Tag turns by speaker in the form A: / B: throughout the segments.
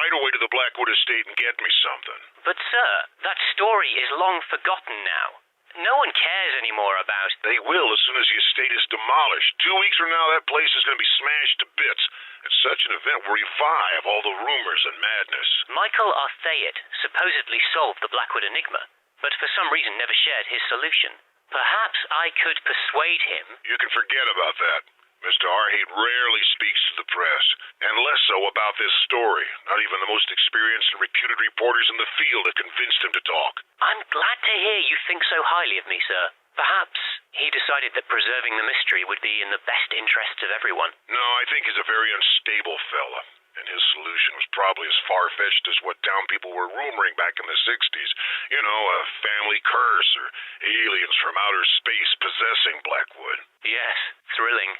A: right away to the Blackwood estate and get me something.
B: But sir, that story is long forgotten now. No one cares anymore about...
A: They will as soon as the estate is demolished. 2 weeks from now, that place is going to be smashed to bits. And such an event will revive all the rumors and madness.
B: Michael Arthayet supposedly solved the Blackwood enigma, but for some reason never shared his solution. Perhaps I could persuade him...
A: You can forget about that. Mr. Arthayet rarely speaks to the press, and less so about this story. Not even the most experienced and reputed reporters in the field have convinced him to talk.
B: I'm glad to hear you think so highly of me, sir. Perhaps he decided that preserving the mystery would be in the best interests of everyone.
A: No, I think he's a very unstable fella, and his solution was probably as far-fetched as what town people were rumoring back in the 60s. You know, a family curse or aliens from outer space possessing Blackwood.
B: Yes, thrilling.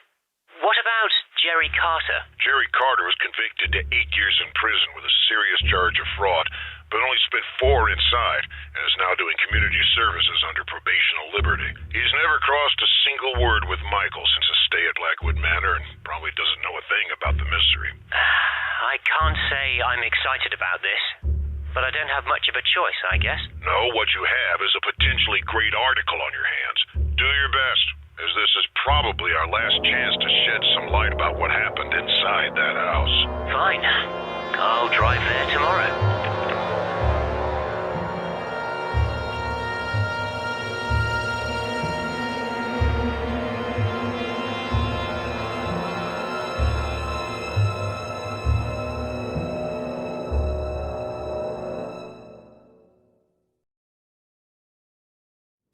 B: What about Jerry Carter?
A: Jerry Carter was convicted to 8 years in prison with a serious charge of fraud, but only spent 4 inside, and is now doing community services under probational liberty. He's never crossed a single word with Michael since his stay at Blackwood Manor, and probably doesn't know a thing about the mystery.
B: I can't say I'm excited about this, but I don't have much of a choice, I guess.
A: No, what you have is a potentially great article on your hands. Do your best, as this is probably our last chance to shed some light about what happened inside that house.
B: Fine. I'll drive there tomorrow.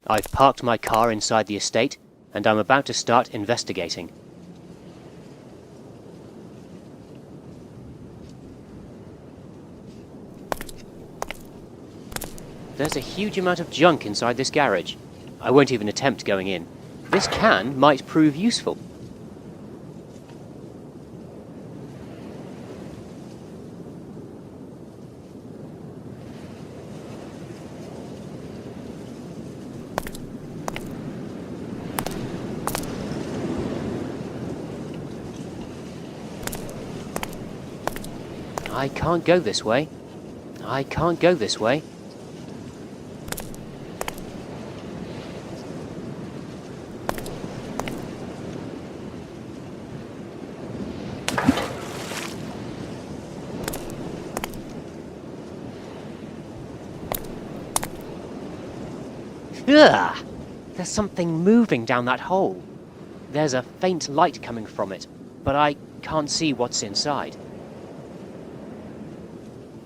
C: I've parked my car inside the estate, and I'm about to start investigating. There's a huge amount of junk inside this garage. I won't even attempt going in. This can might prove useful. I can't go this way. I can't go this way. Ugh! There's something moving down that hole. There's a faint light coming from it, but I can't see what's inside.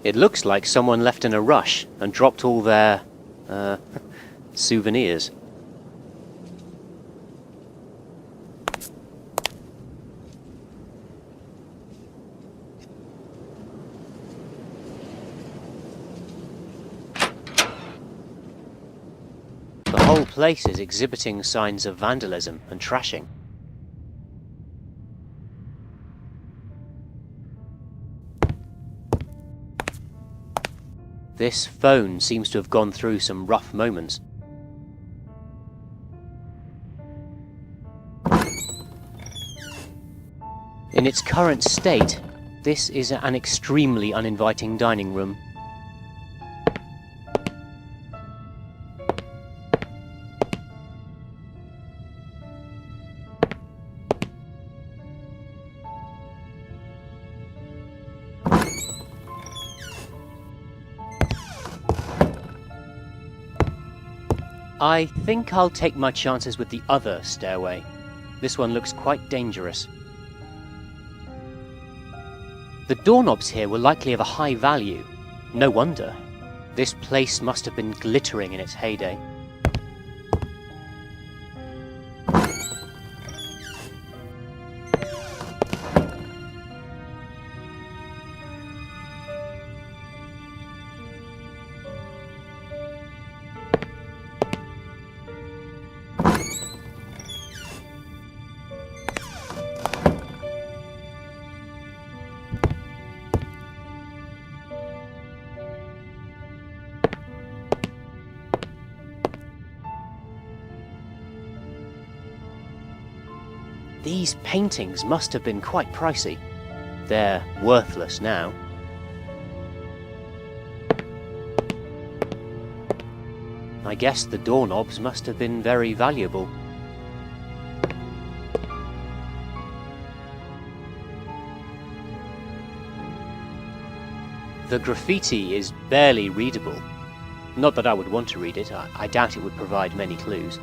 C: It looks like someone left in a rush and dropped all their, souvenirs. The whole place is exhibiting signs of vandalism and trashing. This phone seems to have gone through some rough moments. In its current state, this is an extremely uninviting dining room. I think I'll take my chances with the other stairway. This one looks quite dangerous. The doorknobs here were likely of a high value. No wonder. This place must have been glittering in its heyday. These paintings must have been quite pricey. They're worthless now. I guess the doorknobs must have been very valuable. The graffiti is barely readable. Not that I would want to read it, I doubt it would provide many clues.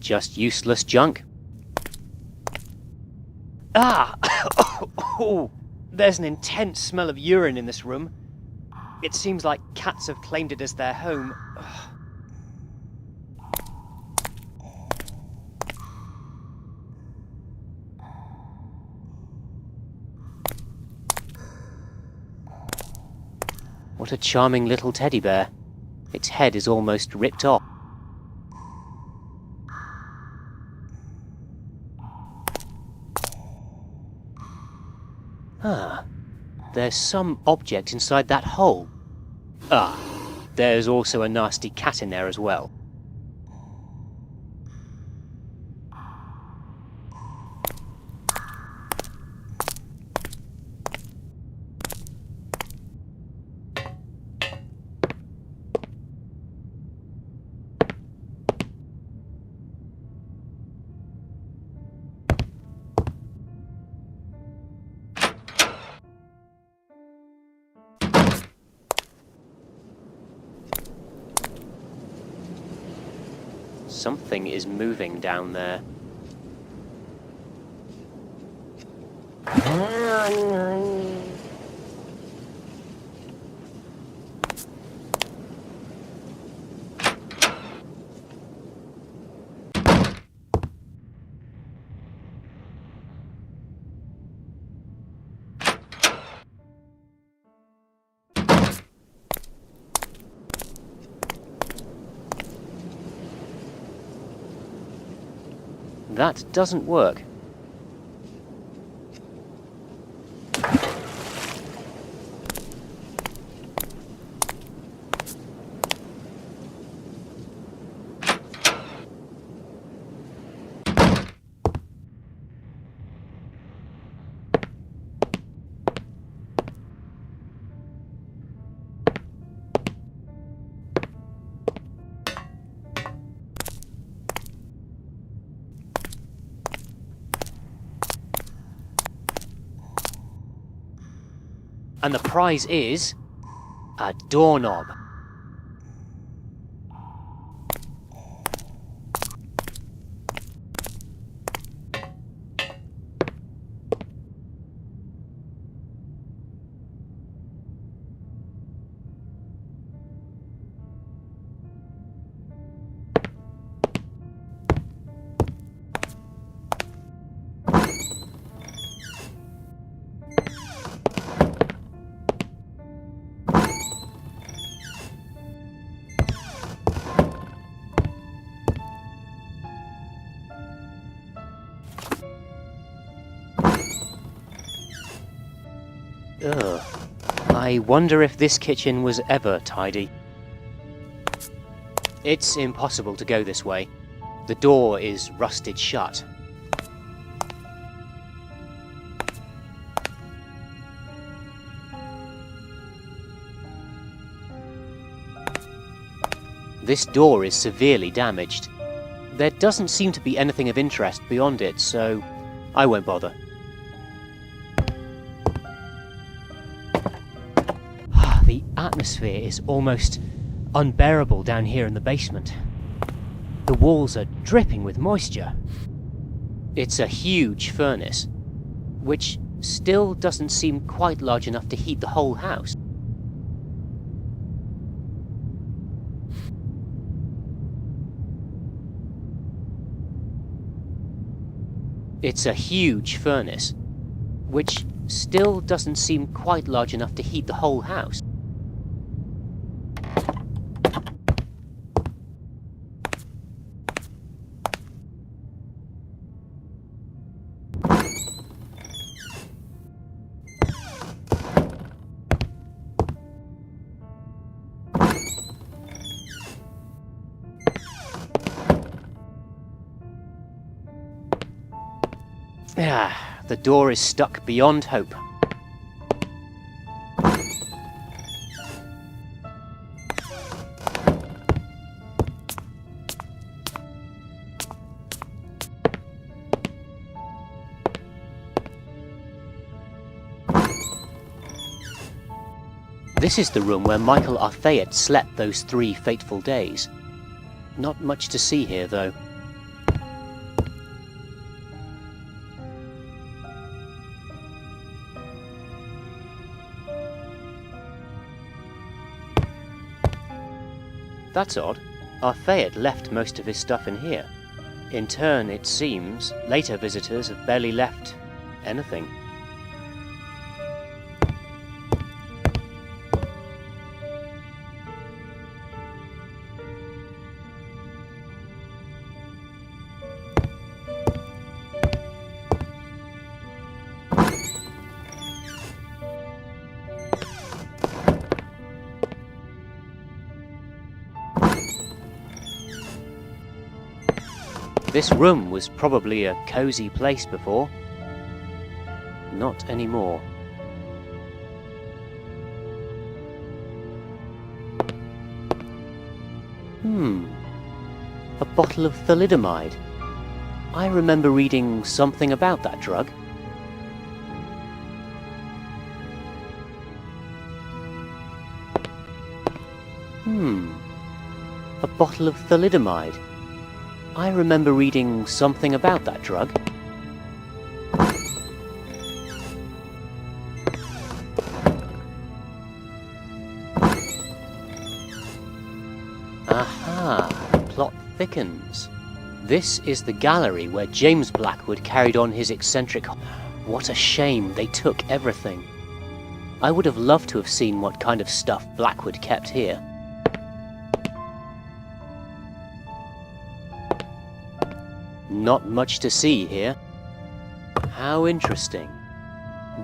C: Just useless junk. Ah! Oh, there's an intense smell of urine in this room. It seems like cats have claimed it as their home. Ugh. What a charming little teddy bear. Its head is almost ripped off. Ah, there's some object inside that hole. Ah, there's also a nasty cat in there as well. Something is moving down there. That doesn't work. And the prize is a doorknob. Ugh. I wonder if this kitchen was ever tidy. It's impossible to go this way. The door is rusted shut. This door is severely damaged. There doesn't seem to be anything of interest beyond it, so I won't bother. The atmosphere is almost unbearable down here in the basement. The walls are dripping with moisture. It's a huge furnace, which still doesn't seem quite large enough to heat the whole house. It's a huge furnace, which still doesn't seem quite large enough to heat the whole house. Ah, the door is stuck beyond hope. This is the room where Michael Arthayet slept those 3 fateful days. Not much to see here, though. That's odd. Arthayet left most of his stuff in here. In turn, it seems, later visitors have barely left anything. This room was probably a cozy place before. Not anymore. A bottle of thalidomide. I remember reading something about that drug. A bottle of thalidomide. I remember reading something about that drug. Aha! Plot thickens. This is the gallery where James Blackwood carried on his eccentric... What a shame they took everything. I would have loved to have seen what kind of stuff Blackwood kept here. Not much to see here. How interesting.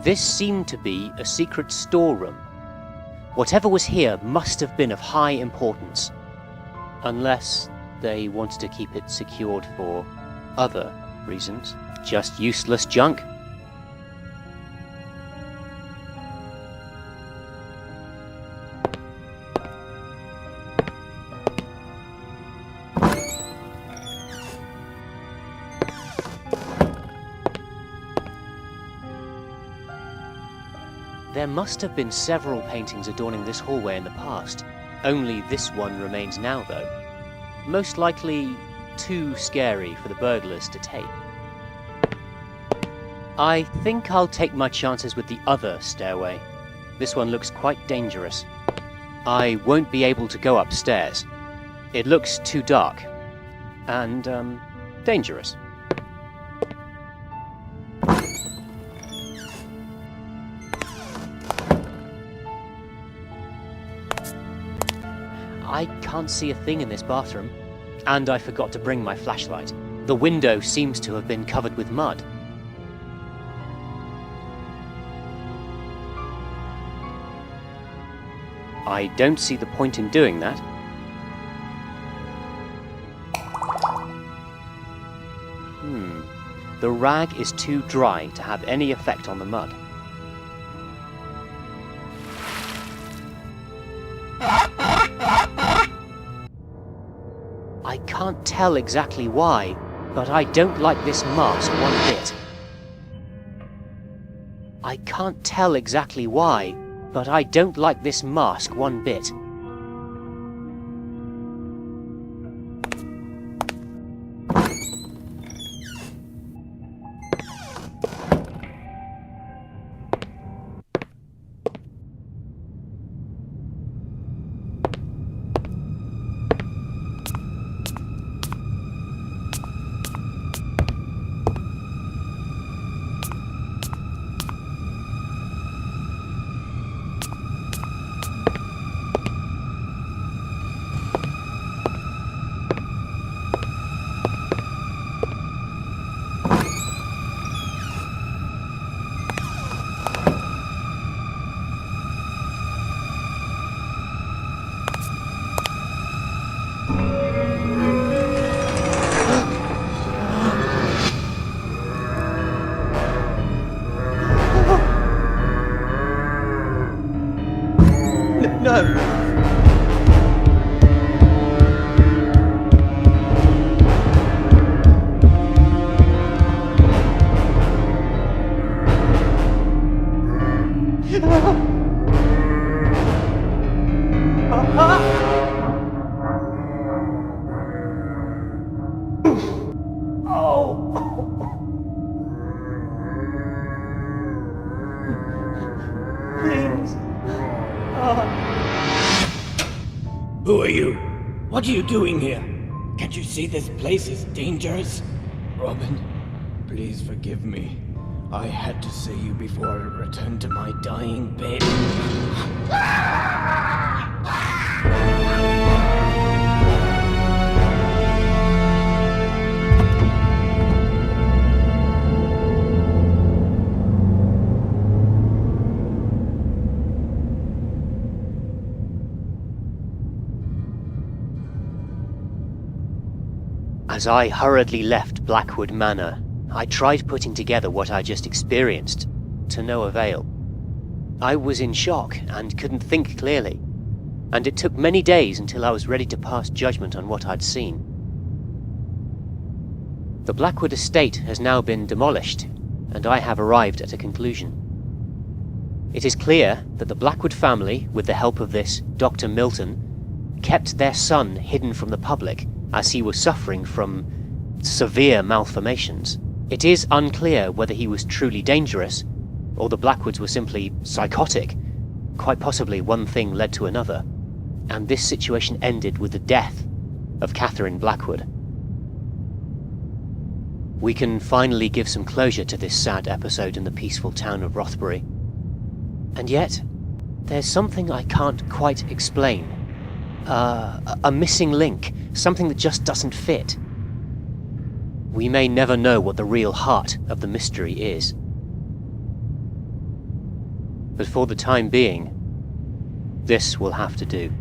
C: This seemed to be a secret storeroom. Whatever was here must have been of high importance. Unless they wanted to keep it secured for other reasons. Just useless junk. There must have been several paintings adorning this hallway in the past. Only this one remains now, though. Most likely too scary for the burglars to take. I think I'll take my chances with the other stairway. This one looks quite dangerous. I won't be able to go upstairs. It looks too dark. And, dangerous. I can't see a thing in this bathroom, and I forgot to bring my flashlight. The window seems to have been covered with mud. I don't see the point in doing that. The rag is too dry to have any effect on the mud. I can't tell exactly why, but I don't like this mask one bit. I can't tell exactly why, but I don't like this mask one bit.
D: No!
E: Who are you? What are you doing here? Can't you see this place is dangerous? Robin, please forgive me. I had to see you before I returned to my dying bed.
C: As I hurriedly left Blackwood Manor, I tried putting together what I just experienced, to no avail. I was in shock and couldn't think clearly, and it took many days until I was ready to pass judgment on what I'd seen. The Blackwood estate has now been demolished, and I have arrived at a conclusion. It is clear that the Blackwood family, with the help of this Dr. Milton, kept their son hidden from the public as he was suffering from severe malformations. It is unclear whether he was truly dangerous, or the Blackwoods were simply psychotic. Quite possibly one thing led to another, and this situation ended with the death of Catherine Blackwood. We can finally give some closure to this sad episode in the peaceful town of Rothbury. And yet, there's something I can't quite explain. A missing link, something that just doesn't fit. We may never know what the real heart of the mystery is. But for the time being, this will have to do.